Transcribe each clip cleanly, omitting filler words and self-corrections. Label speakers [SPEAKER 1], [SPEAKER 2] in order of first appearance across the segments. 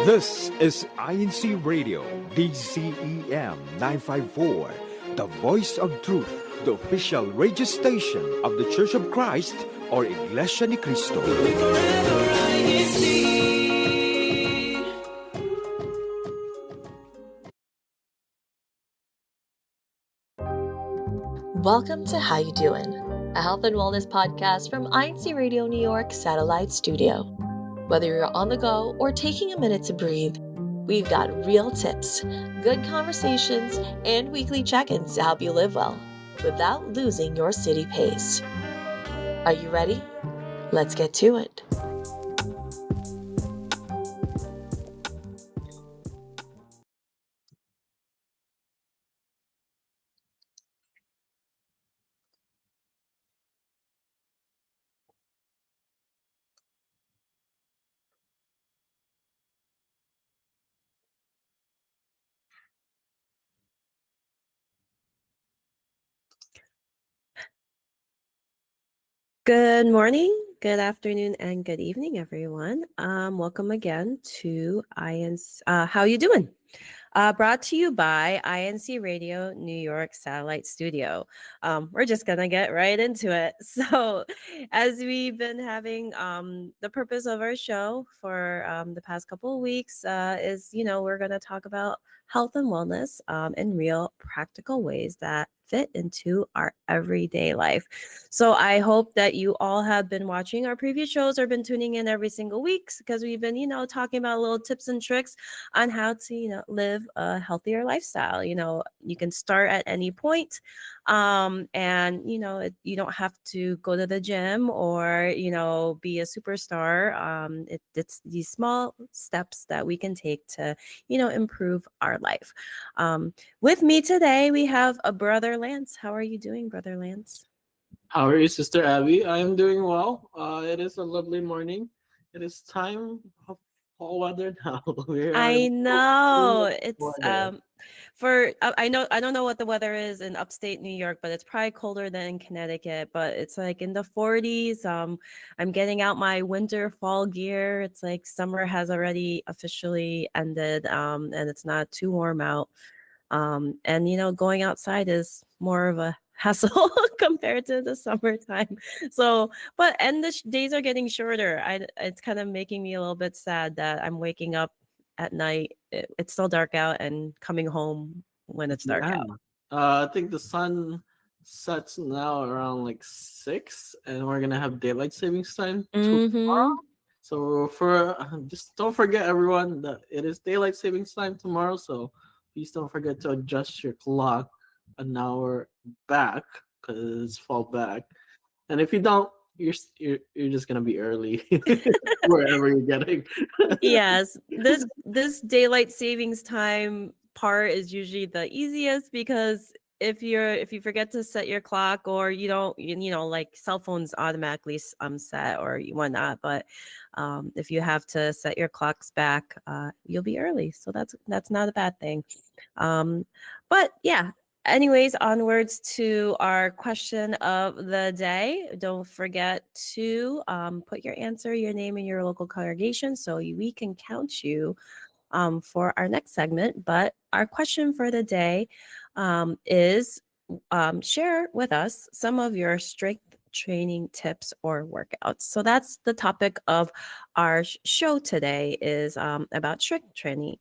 [SPEAKER 1] This is INCRadio, DCEM 954, the voice of truth, the official radio station of the Church of Christ, or Iglesianicristo.
[SPEAKER 2] Welcome to How You Doin, a health and wellness podcast from INCRadio New York Satellite Studio. Whether you're on the go or taking a minute to breathe, we've got real tips, good conversations, and weekly check-ins to help you live well without losing your city pace. Are you ready? Let's get to it. Good morning, good afternoon, and good evening, everyone. Welcome again to How You Doing? Brought to you by INCRadio New York Satellite Studio. We're just gonna get right into it. So, as we've been having, the purpose of our show for the past couple of weeks is, we're gonna talk about health and wellness in real practical ways that fit into our everyday life. So I hope that you all have been watching our previous shows or been tuning in every single week because we've been, talking about little tips and tricks on how to, live a healthier lifestyle. You can start at any point, and, you don't have to go to the gym or, be a superstar. It's these small steps that we can take to, improve our life. With me today, we have a brother Lance. How are you doing, brother Lance?
[SPEAKER 3] How are you, Sister Abby? I am doing well. It is a lovely morning. It is time of fall weather now. We are
[SPEAKER 2] I
[SPEAKER 3] in
[SPEAKER 2] know
[SPEAKER 3] cool
[SPEAKER 2] it's
[SPEAKER 3] weather.
[SPEAKER 2] I don't know what the weather is in upstate New York, but it's probably colder than in Connecticut, but it's like in the 40s. I'm getting out my winter fall gear. It's like summer has already officially ended, and it's not too warm out. And going outside is more of a hassle compared to the summertime. So, and the days are getting shorter. It's kind of making me a little bit sad that I'm waking up at night. It's still dark out and coming home when it's dark
[SPEAKER 3] Yeah.
[SPEAKER 2] out.
[SPEAKER 3] I think the sun sets now around like 6, and we're gonna have daylight savings time tomorrow.
[SPEAKER 2] Mm-hmm.
[SPEAKER 3] So for just don't forget, everyone, that it is daylight savings time tomorrow. So please don't forget to adjust your clock an hour back because fall back. And if you don't, you're just gonna be early wherever you're getting.
[SPEAKER 2] Yes, this daylight savings time part is usually the easiest because if you forget to set your clock or you don't like cell phones automatically set or whatnot, but if you have to set your clocks back, you'll be early, so that's not a bad thing. But yeah, anyways, onwards to our question of the day. Don't forget to put your answer, your name, and your local congregation so we can count you for our next segment. But our question for the day is share with us some of your strength training tips or workouts. So that's the topic of our show today is about strength training.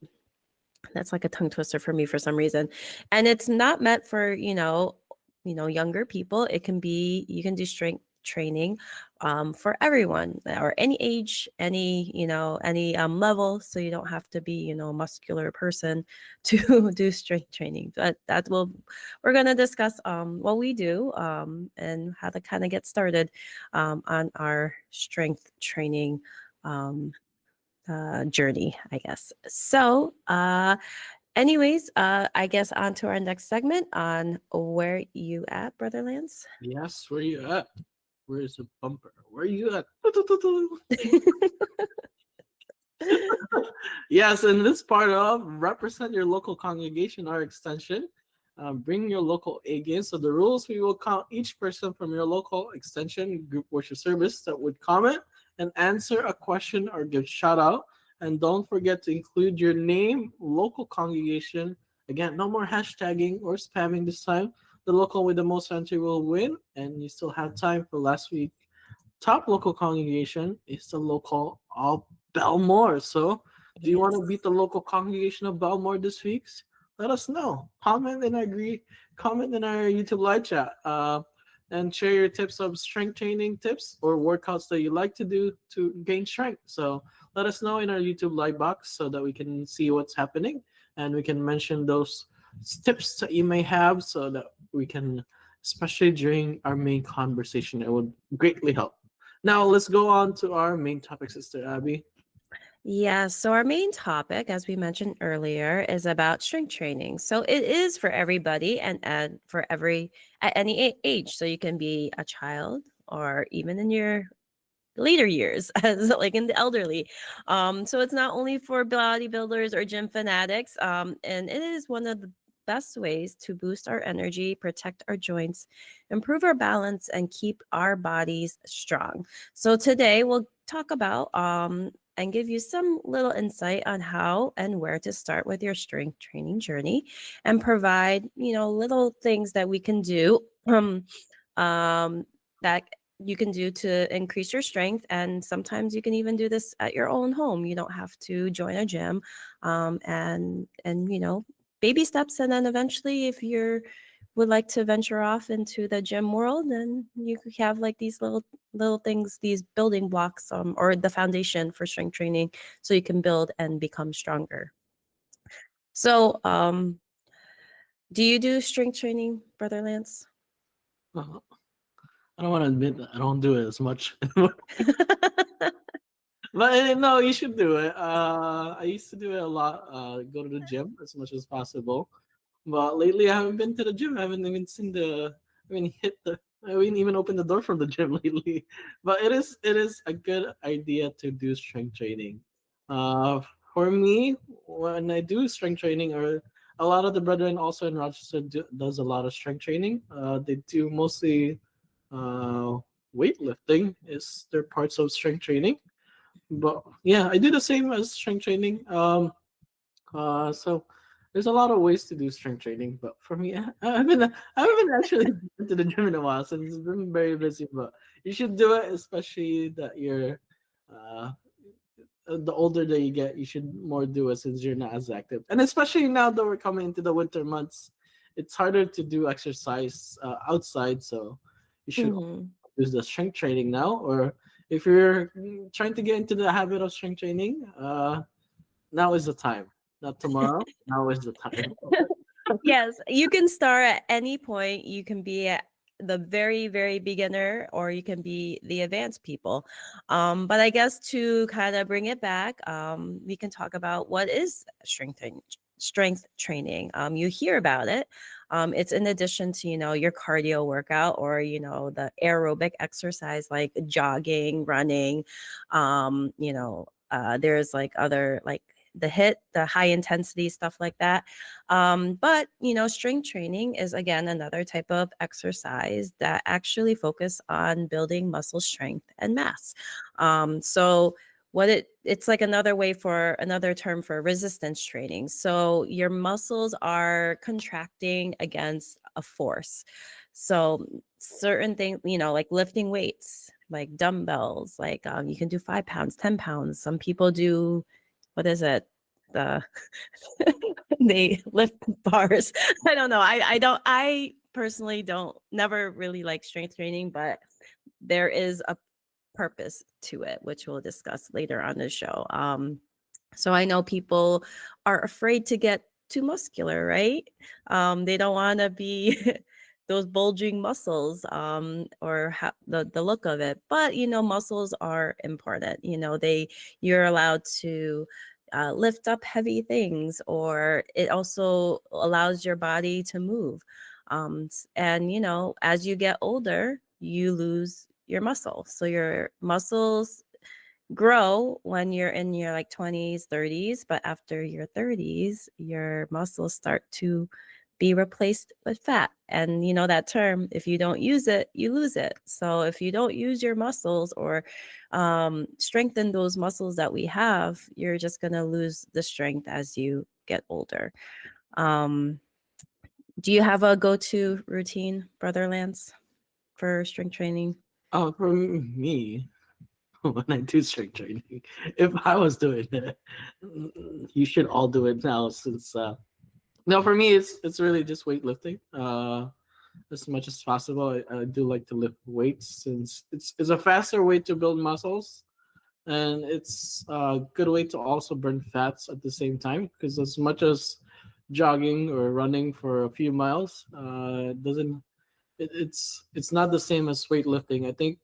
[SPEAKER 2] That's like a tongue twister for me for some reason. And it's not meant for, younger people. It can be, you can do strength training for everyone or any age, any level. So you don't have to be, a muscular person to do strength training. But we're going to discuss what we do and how to kind of get started on our strength training journey, I guess. So, anyways, I guess on to our next segment on where you at, Brother Lance.
[SPEAKER 3] Yes, where you at? Where's the bumper? Where you at? Yes, in this part of represent your local congregation or extension. Bring your local A game. So the rules, we will count each person from your local extension group worship service that would comment and answer a question or give shout out And don't forget to include your name, local congregation. Again, no more hashtagging or spamming this time. The local with the most entry will win, and you still have time for last week. Top local congregation is the local of Belmore. So, do you want to beat
[SPEAKER 2] Yes.
[SPEAKER 3] the local congregation of Belmore this week? Let us know. Comment in our YouTube live chat. And share your tips of strength training tips or workouts that you like to do to gain strength. So let us know in our YouTube live box so that we can see what's happening and we can mention those tips that you may have so that we can, especially during our main conversation, it would greatly help. Now let's go on to our main topic, Sister Abby.
[SPEAKER 2] Yeah, so our main topic, as we mentioned earlier, is about strength training. So it is for everybody and for every at any age. So you can be a child or even in your later years as like in the elderly. So it's not only for bodybuilders or gym fanatics, and it is one of the best ways to boost our energy, protect our joints, improve our balance, and keep our bodies strong. So today we'll talk about and give you some little insight on how and where to start with your strength training journey and provide, little things that we can do that you can do to increase your strength. And sometimes you can even do this at your own home. You don't have to join a gym. And baby steps. And then eventually, if you're would like to venture off into the gym world, then you could have like these little things, these building blocks, or the foundation for strength training, so you can build and become stronger. So, do you do strength training, Brother Lance?
[SPEAKER 3] Uh, I don't want to admit that I don't do it as much. But no, you should do it. I used to do it a lot. Go to the gym as much as possible. But lately, I haven't been to the gym. I haven't even seen the. I mean, hit the. I haven't even opened the door from the gym lately. But it is a good idea to do strength training. Uh, for me, when I do strength training, or a lot of the brethren also in Rochester does a lot of strength training. They do mostly uh, weightlifting is their parts of strength training. But yeah, I do the same as strength training. So there's a lot of ways to do strength training, but for me, I haven't actually been to the gym in a while since it's been very busy. But you should do it, especially that you're uh, the older that you get, you should more do it since you're not as active. And especially now that we're coming into the winter months, it's harder to do exercise outside. So you should
[SPEAKER 2] Hmm.
[SPEAKER 3] use the strength training now, or if you're trying to get into the habit of strength training, now is the time. Not tomorrow. Now is the time.
[SPEAKER 2] Yes, you can start at any point. You can be at the very, very beginner, or you can be the advanced people. But I guess to kind of bring it back, we can talk about what is strength training. You hear about it. It's in addition to, your cardio workout, or, the aerobic exercise like jogging, running. There's like other like the high intensity stuff like that. But strength training is again another type of exercise that actually focus on building muscle strength and mass. So what it's like another term for resistance training. So your muscles are contracting against a force. So certain things, like lifting weights, like dumbbells, like you can do 5 pounds, 10 pounds. Some people do, what is it? The they lift bars. I don't know. I personally don't never really like strength training, but there is a purpose to it, which we'll discuss later on the show. So I know people are afraid to get too muscular, right? They don't want to be those bulging muscles, or the look of it. But muscles are important. You're allowed to lift up heavy things, or it also allows your body to move. And as you get older, you lose your muscle. So your muscles grow when you're in your like 20s, 30s, but after your 30s, your muscles start to be replaced with fat. And you know that term, if you don't use it, you lose it. So if you don't use your muscles or strengthen those muscles that we have, you're just going to lose the strength as you get older. Do you have a go-to routine, Brother Lance, for strength training?
[SPEAKER 3] For me, when I do strength training, if I was doing it, you should all do it now. Since no, for me, it's really just weightlifting. As much as possible, I do like to lift weights since it's a faster way to build muscles, and it's a good way to also burn fats at the same time. Because as much as jogging or running for a few miles, it doesn't it's not the same as weightlifting. I think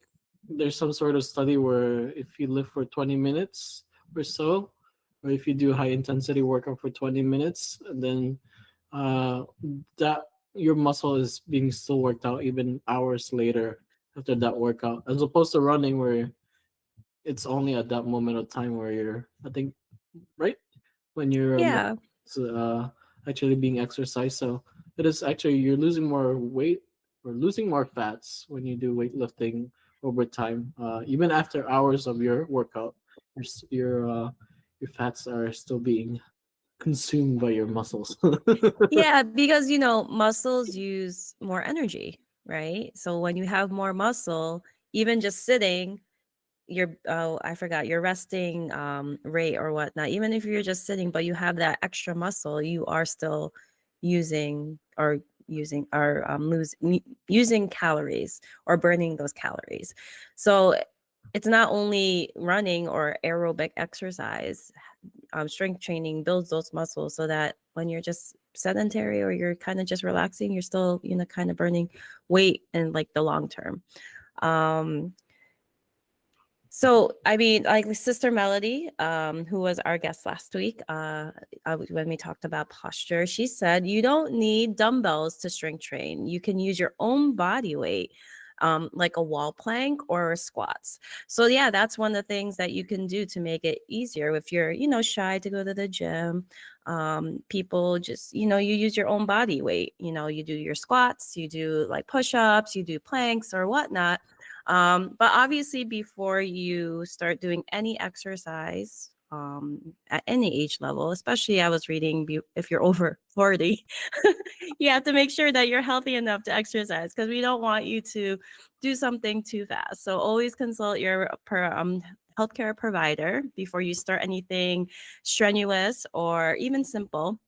[SPEAKER 3] there's some sort of study where if you lift for 20 minutes or so, or if you do high intensity workout for 20 minutes, and then uh, that your muscle is being still worked out even hours later after that workout, as opposed to running where it's only at that moment of time where you're, I think, right when you're
[SPEAKER 2] Yeah.
[SPEAKER 3] actually being exercised. So it is actually you're losing more weight or losing more fats when you do weightlifting over time. Even after hours of your workout, your fats are still being consumed by your muscles.
[SPEAKER 2] Yeah, because muscles use more energy, right? So when you have more muscle, even just sitting, I forgot your resting rate or whatnot. Even if you're just sitting, but you have that extra muscle, you are still using or using calories or burning those calories. So it's not only running or aerobic exercise. Strength training builds those muscles so that when you're just sedentary or you're kind of just relaxing, you're still kind of burning weight in like the long term. So, I mean, like Sister Melody, who was our guest last week, when we talked about posture, she said you don't need dumbbells to strength train. You can use your own body weight, like a wall plank or squats. So, yeah, that's one of the things that you can do to make it easier. If you're, shy to go to the gym, people just, you use your own body weight. You do your squats, you do like push-ups, you do planks or whatnot. But obviously, before you start doing any exercise at any age level, especially I was reading if you're over 40, you have to make sure that you're healthy enough to exercise because we don't want you to do something too fast. So always consult your healthcare provider before you start anything strenuous or even simple,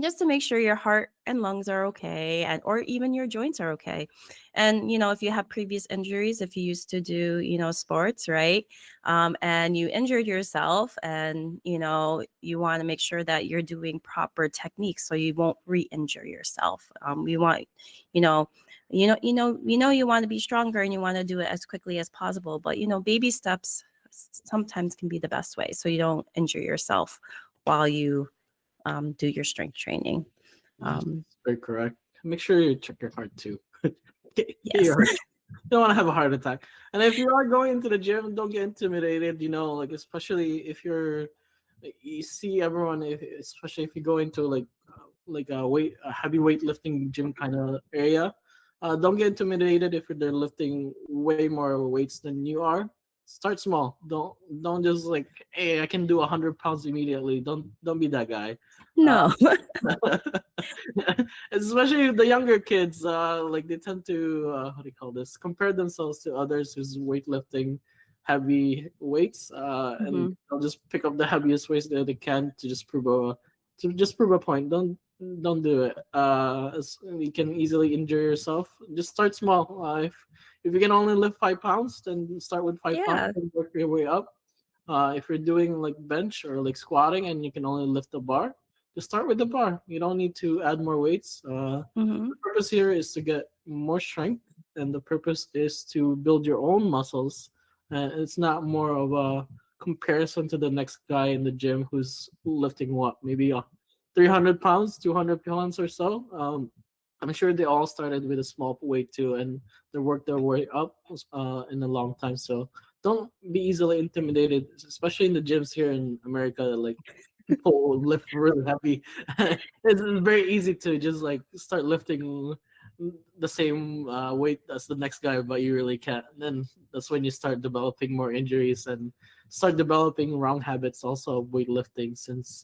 [SPEAKER 2] just to make sure your heart and lungs are okay, and or even your joints are okay. And if you have previous injuries, if you used to do sports, right, and you injured yourself, and you want to make sure that you're doing proper techniques so you won't re-injure yourself. We want you want to be stronger and you want to do it as quickly as possible, but baby steps sometimes can be the best way so you don't injure yourself while you do your strength training.
[SPEAKER 3] Yes, very correct. Make sure you check your heart too. Get
[SPEAKER 2] Yes.
[SPEAKER 3] your heart. You don't want to have a heart attack. And if you are going into the gym, don't get intimidated. Like especially if you see everyone, especially if you go into like a heavy weightlifting gym kind of area. Don't get intimidated if they're lifting way more weights than you are. Start small. Don't just like, hey, I can do 100 pounds immediately. Don't be that guy.
[SPEAKER 2] No.
[SPEAKER 3] Especially the younger kids, like they tend to how do you call this? Compare themselves to others who's weightlifting heavy weights, and
[SPEAKER 2] Mhm.
[SPEAKER 3] they'll just pick up the heaviest weights that they can to just prove a point. Don't do it. You can easily injure yourself. Just start small. If you can only lift 5 pounds, then start with 5 pounds
[SPEAKER 2] Yeah.
[SPEAKER 3] and work your way up. If you're doing like bench or like squatting and you can only lift a bar, just start with the bar. You don't need to add more weights.
[SPEAKER 2] Mhm.
[SPEAKER 3] The purpose here is to get more strength, and the purpose is to build your own muscles. And it's not more of a comparison to the next guy in the gym who's lifting what, maybe 300 pounds, 200 pounds or so. I'm sure they all started with a small weight too, and they worked their way up in a long time. So don't be easily intimidated, especially in the gyms here in America. Like lift really heavy. It's very easy to just like start lifting the same weight as the next guy, but you really can't. And then that's when you start developing more injuries and start developing wrong habits also of weightlifting. Since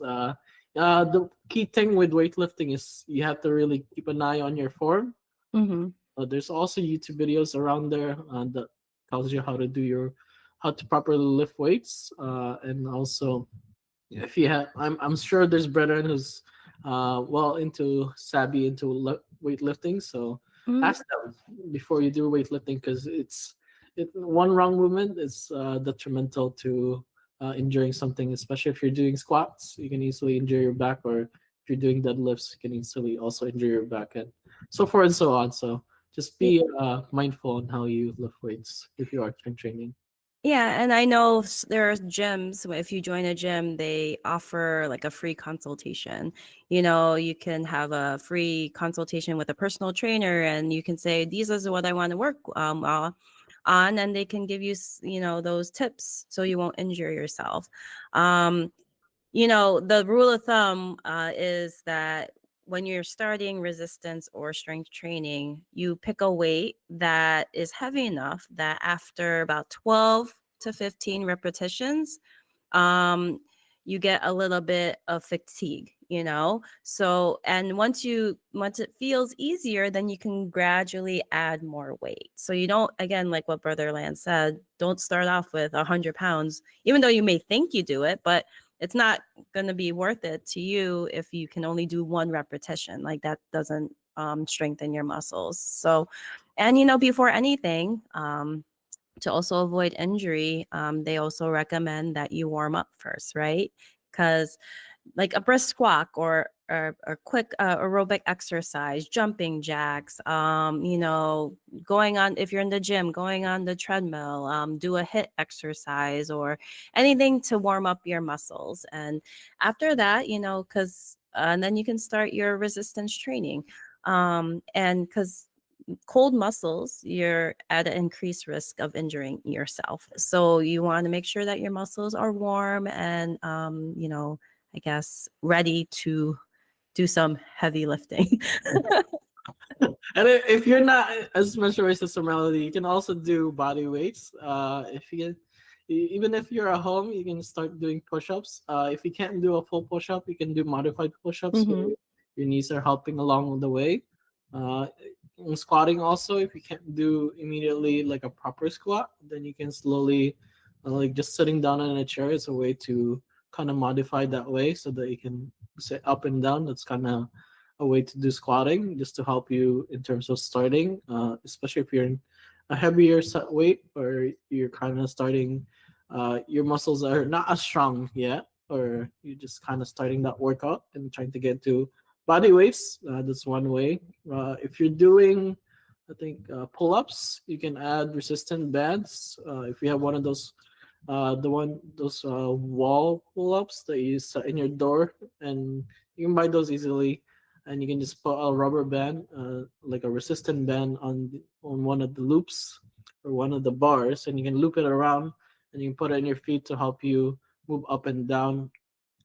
[SPEAKER 3] the key thing with weightlifting is you have to really keep an eye on your form.
[SPEAKER 2] Mm-hmm.
[SPEAKER 3] There's also YouTube videos around there that tells you how to properly lift weights, and also if you have, I'm sure there's brethren who's well into savvy into weightlifting, so
[SPEAKER 2] Mm-hmm.
[SPEAKER 3] ask them before you do weightlifting because one wrong movement is detrimental to injuring something, especially if you're doing squats. You can easily injure your back, or if you're doing deadlifts, you can easily also injure your back, and so forth and so on. So just be mindful on how you lift weights if you are strength training.
[SPEAKER 2] Yeah, and I know there are gyms. If you join a gym, they offer like a free consultation. You can have a free consultation with a personal trainer, and you can say, "These is what I want to work on," and they can give you, those tips so you won't injure yourself. Um, the rule of thumb is that when you're starting resistance or strength training, you pick a weight that is heavy enough that after about 12 to 15 repetitions, um, you get a little bit of fatigue. So, and once it feels easier, then you can gradually add more weight. So you don't, again, like what Brother Lance said, don't start off with 100 pounds, even though you may think you do it, but it's not going to be worth it to you if you can only do one repetition. Like that doesn't strengthen your muscles. So, and before anything, to also avoid injury, they also recommend that you warm up first, right? Because like a brisk walk or a quick aerobic exercise, jumping jacks, going on, if you're in the gym, going on the treadmill, do a hit exercise or anything to warm up your muscles. And after that, because and then you can start your resistance training. And because cold muscles, you're at an increased risk of injuring yourself. So you want to make sure that your muscles are warm and, I guess, ready to do some heavy lifting.
[SPEAKER 3] And if you're not as much of a Sister Melody, you can also do body weights. If you even if you're at home, you can start doing push-ups. If you can't do a full push-up, you can do modified push-ups where
[SPEAKER 2] Hmm.
[SPEAKER 3] your knees are helping along the way. Uh, in squatting also, if you can't do immediately like a proper squat, then you can slowly, like just sitting down in a chair is a way to kind of modify that way so that you can sit up and down. That's kind of a way to do squatting just to help you in terms of starting, especially if you're in a heavier set weight or you're kind of starting, your muscles are not as strong yet, or you're just kind of starting that workout and trying to get to body weights. That's one way. If you're doing, I think, pull-ups, you can add resistant bands. If you have one of those, those wall pull-ups that you set in your door, and you can buy those easily, and you can just put a rubber band, like a resistant band, on one of the loops or one of the bars, and you can loop it around, and you can put it in your feet to help you move up and down.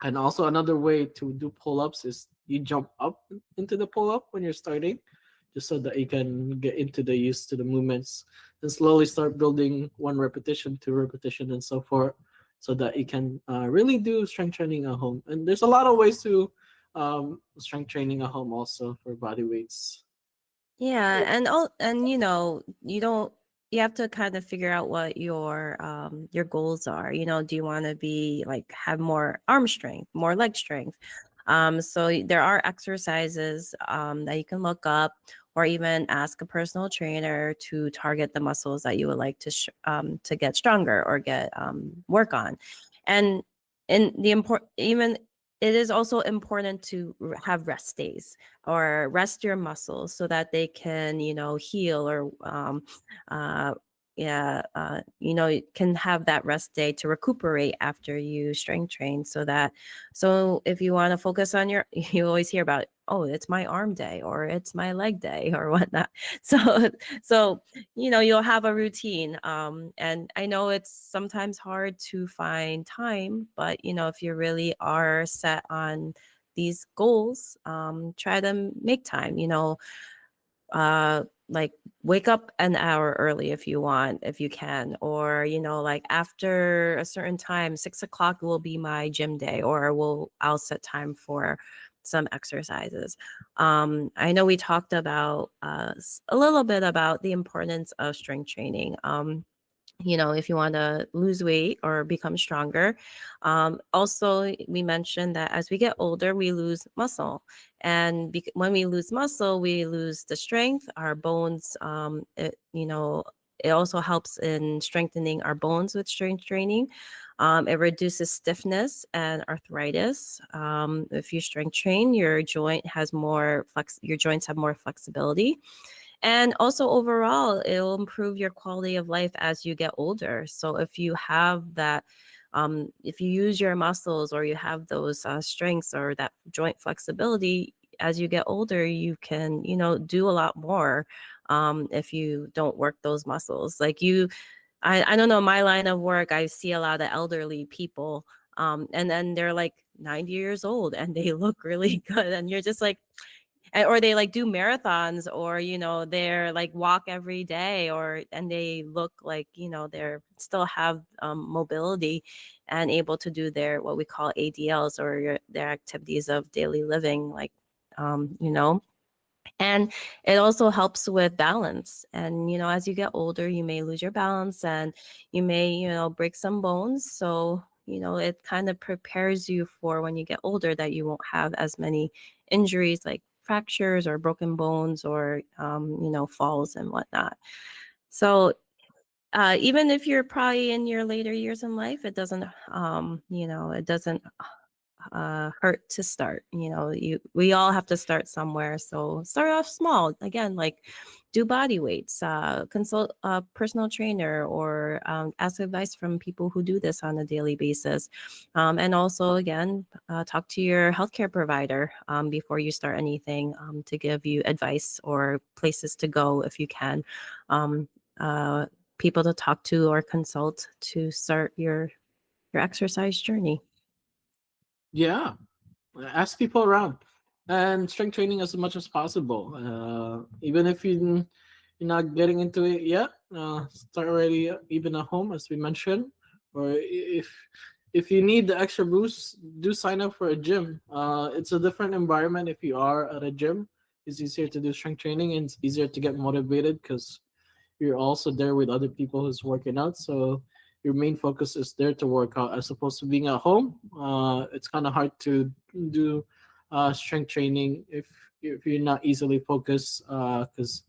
[SPEAKER 3] And also another way to do pull-ups is you jump up into the pull-up when you're starting, just so that you can get into the used to the movements and slowly start building one repetition, two repetition, and so forth, so that you can really do strength training at home. And there's a lot of ways to strength training at home also for body weights.
[SPEAKER 2] Yeah, and you have to kind of figure out what your goals are. Do you want to be like have more arm strength, more leg strength? So there are exercises that you can look up or even ask a personal trainer to target the muscles that you would like to get stronger or get work on. And the important even it is also important to have rest days or rest your muscles so that they can, heal or uh, yeah, you can have that rest day to recuperate after you strength train. So if you want to focus on you always hear about, oh, it's my arm day or it's my leg day or whatnot. So, so, you'll have a routine. And I know it's sometimes hard to find time, but, if you really are set on these goals, try to make time, like wake up an hour early if you want, if you can, or like after a certain time, 6 o'clock will be my gym day, or I'll set time for some exercises. I know we talked about a little bit about the importance of strength training. If you want to lose weight or become stronger. Also, we mentioned that as we get older, we lose muscle. And when we lose muscle, we lose the strength, our bones. It also helps in strengthening our bones with strength training. It reduces stiffness and arthritis. If you strength train, your joints have more flexibility. And also overall, it'll improve your quality of life as you get older. So if you have that, if you use your muscles or you have those strengths or that joint flexibility, as you get older, you can, do a lot more if you don't work those muscles. Like I don't know, my line of work, I see a lot of elderly people. And then they're like 90 years old and they look really good. And you're just like, or they like do marathons, or they're like walk every day, and they look like they're still have mobility and able to do their what we call ADLs, or their activities of daily living, like and it also helps with balance. And as you get older, you may lose your balance and you may break some bones. So it kind of prepares you for when you get older that you won't have as many injuries like fractures or broken bones or falls and whatnot. So even if you're probably in your later years in life, it doesn't it doesn't hurt to start. We all have to start somewhere. So start off small. Again, like do body weights, consult a personal trainer, or ask advice from people who do this on a daily basis. And also, again, talk to your healthcare provider before you start anything, to give you advice or places to go if you can. Um, People to talk to or consult to start your exercise journey.
[SPEAKER 3] Yeah, ask people around and strength training as much as possible. Even if you're not getting into it yet, start already, even at home, as we mentioned. Or if you need the extra boost, do sign up for a gym. It's a different environment if you are at a gym. It's easier to do strength training and it's easier to get motivated because you're also there with other people who's working out. So your main focus is there to work out as opposed to being at home. It's kind of hard to do strength training if you're not easily focused because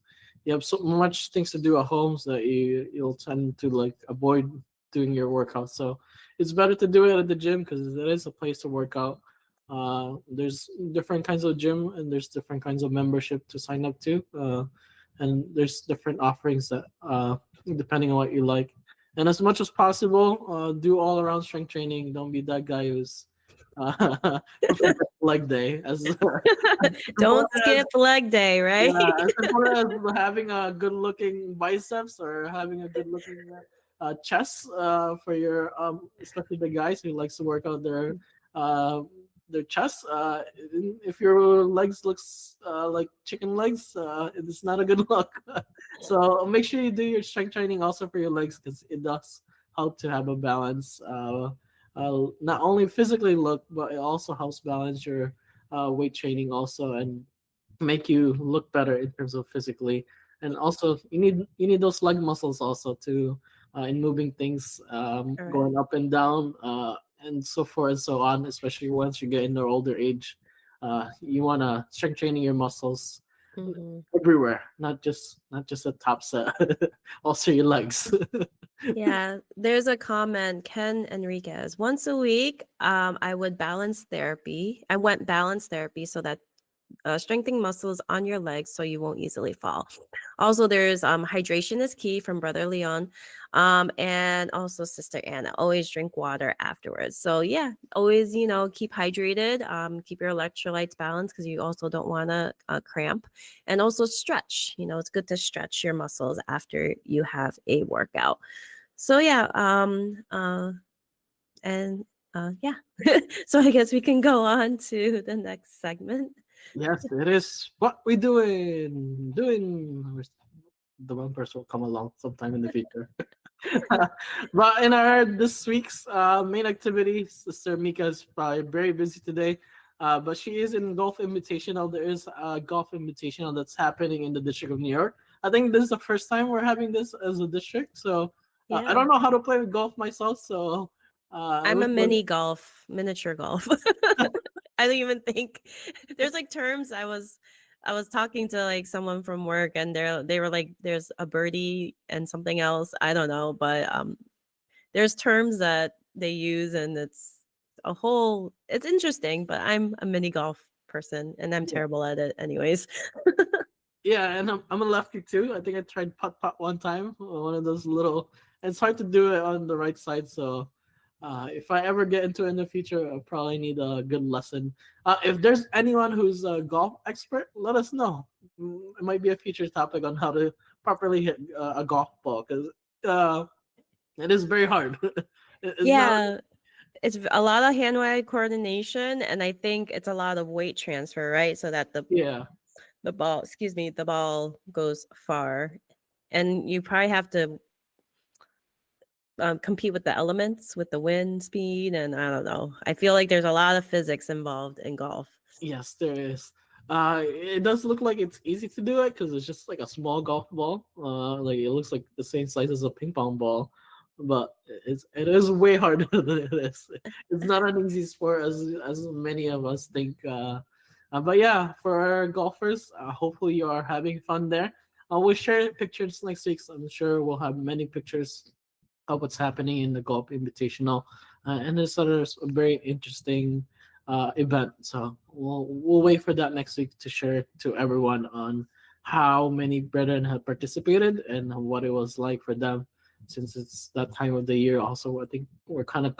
[SPEAKER 3] you have so much things to do at home so that you'll tend to like avoid doing your workout. So it's better to do it at the gym because it is a place to work out. There's different kinds of gym and there's different kinds of membership to sign up to. And there's different offerings that depending on what you like. And as much as possible, do all around strength training. Don't be that guy who's leg day. As
[SPEAKER 2] Don't skip leg day, right?
[SPEAKER 3] yeah, as important as having a good looking biceps or having a good looking chest for your especially the guys who likes to work out their chest. If your legs looks like chicken legs, it's not a good look. So make sure you do your strength training also for your legs because it does help to have a balance. Not only physically look, but it also helps balance your weight training also and make you look better in terms of physically. And also you need those leg muscles also to in moving things,
[SPEAKER 2] Correct.
[SPEAKER 3] going up and down, and so forth and so on. Especially once you get in the older age, you want to strength training your muscles
[SPEAKER 2] Mhm.
[SPEAKER 3] everywhere, not just a top set, also your legs.
[SPEAKER 2] Yeah, there's a comment, Ken Enriquez. Once a week, I went balance therapy so that strengthening muscles on your legs so you won't easily fall. Also, there's hydration is key from Brother Leon, and also Sister Anna. Always drink water afterwards. So yeah, always keep hydrated. Keep your electrolytes balanced because you also don't want to cramp, and also stretch. It's good to stretch your muscles after you have a workout. So yeah, and yeah. So I guess we can go on to the next segment.
[SPEAKER 3] Yes, it is. What we doing? Doing. The bumpers will come along sometime in the future. But in our this week's main activity, Sister Mika is probably very busy today. But she is in golf invitational. There is a golf invitational that's happening in the District of New York. I think this is the first time we're having this as a district. So I
[SPEAKER 2] Yeah.
[SPEAKER 3] don't know how to play with golf myself. So
[SPEAKER 2] I'm a miniature golf. I don't even think there's like terms. I was talking to like someone from work, and they were like, there's a birdie and something else. I don't know, but there's terms that they use, and it's interesting, but I'm a mini golf person and I'm terrible at it anyways.
[SPEAKER 3] yeah, and I'm a lefty too. I think I tried putt putt one time. One of those little. It's hard to do it on the right side. So, if I ever get into it in the future, I'll probably need a good lesson. If there's anyone who's a golf expert, let us know. It might be a future topic on how to properly hit a golf ball because it is very hard. It's not.
[SPEAKER 2] Yeah, it's a lot of hand-eye coordination, and I think it's a lot of weight transfer, right? So that
[SPEAKER 3] Yeah.
[SPEAKER 2] the ball goes far, and you probably have to compete with the elements, with the wind speed, and I don't know. I feel like there's a lot of physics involved in golf.
[SPEAKER 3] Yes, there is. It does look like it's easy to do it because it's just like a small golf ball. Like it looks like the same size as a ping pong ball, but it is way harder than it is. It's not an easy sport as many of us think. But yeah, for our golfers, hopefully you are having fun there. We'll share pictures next week. So I'm sure we'll have many pictures of what's happening in the golf invitational, and it's sort of a very interesting event. So we'll wait for that next week to share to everyone on how many brethren have participated and what it was like for them. Since it's that time of the year, also I think we're kind of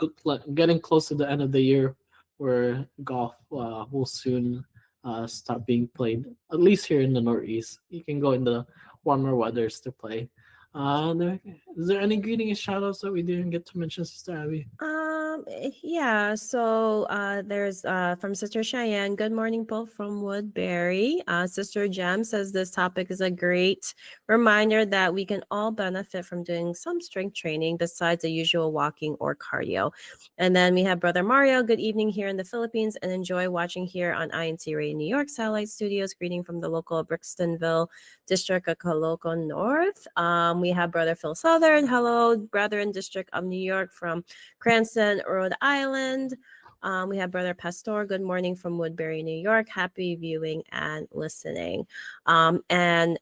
[SPEAKER 3] getting close to the end of the year, where golf will soon stop being played. At least here in the Northeast, you can go in the warmer weathers to play. Is there any greeting and shout outs that we didn't get to mention, Sister Abby?
[SPEAKER 2] Yeah, so there's from Sister Cheyenne, good morning, both from Woodbury. Sister Jem says this topic is a great reminder that we can all benefit from doing some strength training besides the usual walking or cardio. And then we have Brother Mario, good evening here in the Philippines, and enjoy watching here on INCRadio New York Satellite Studios. Greeting from the local Brixtonville District of Coloco North. We have Brother Phil Southern, hello, Brethren District of New York from Cranston, Rhode Island. We have Brother Pastor. Good morning from Woodbury, New York. Happy viewing and listening. And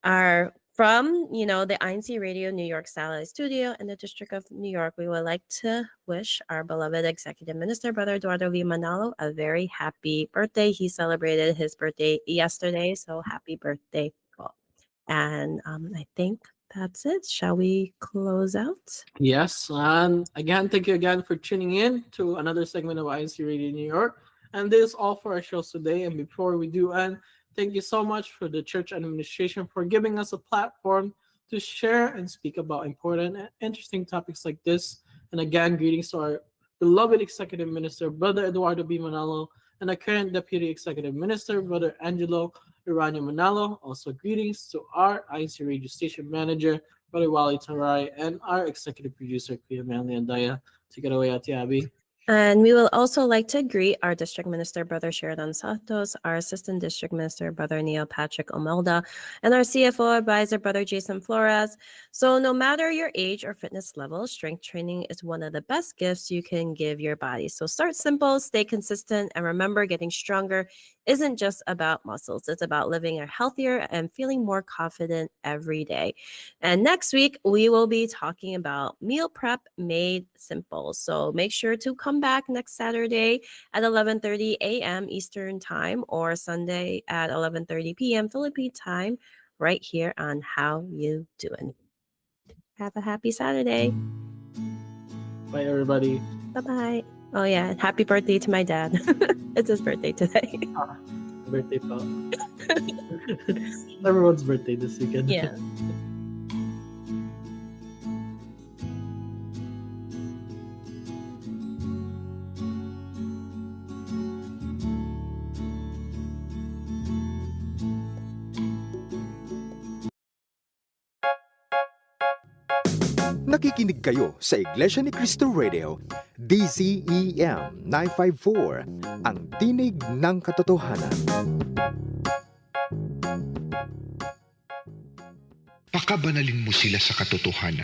[SPEAKER 2] our from the INCRadio New York Satellite Studio in the District of New York, we would like to wish our beloved Executive Minister, Brother Eduardo V. Manalo, a very happy birthday. He celebrated his birthday yesterday, so happy birthday. And I think that's it. Shall we close out?
[SPEAKER 3] Yes, and again, thank you again for tuning in to another segment of INC Radio New York. And this is all for our shows today. And before we do end, thank you so much for the church administration for giving us a platform to share and speak about important and interesting topics like this. And again, greetings to our beloved Executive Minister, Brother Eduardo B. Manalo, and our current Deputy Executive Minister, Brother Angelo Irania Manalo. Also, greetings to our INC Radio Station Manager, Brother Wally Tarai, and our executive producer, Kuya Manley Andaya. Take it away, Ati Abby.
[SPEAKER 2] And we will also like to greet our District Minister, Brother Sheridan Santos, our Assistant District Minister, Brother Neil Patrick Omelda, and our CFO Advisor, Brother Jason Flores. So no matter your age or fitness level, strength training is one of the best gifts you can give your body. So start simple, stay consistent, and remember, getting stronger isn't just about muscles. It's about living a healthier and feeling more confident every day. And next week, we will be talking about meal prep made simple. So make sure to come back next Saturday at 11:30 a.m. Eastern Time or Sunday at 11:30 p.m. Philippine Time right here on How You Doin'. Have a happy Saturday.
[SPEAKER 3] Bye, everybody.
[SPEAKER 2] Bye-bye. Oh, yeah. Happy birthday to my dad. It's his birthday today.
[SPEAKER 3] Birthday pa. Everyone's birthday this weekend.
[SPEAKER 2] Yeah.
[SPEAKER 1] Nakikinig kayo sa Iglesia ni Cristo Radio, DZEM 954, ang tinig ng katotohanan.
[SPEAKER 4] Pakabanalin mo sila sa katotohanan.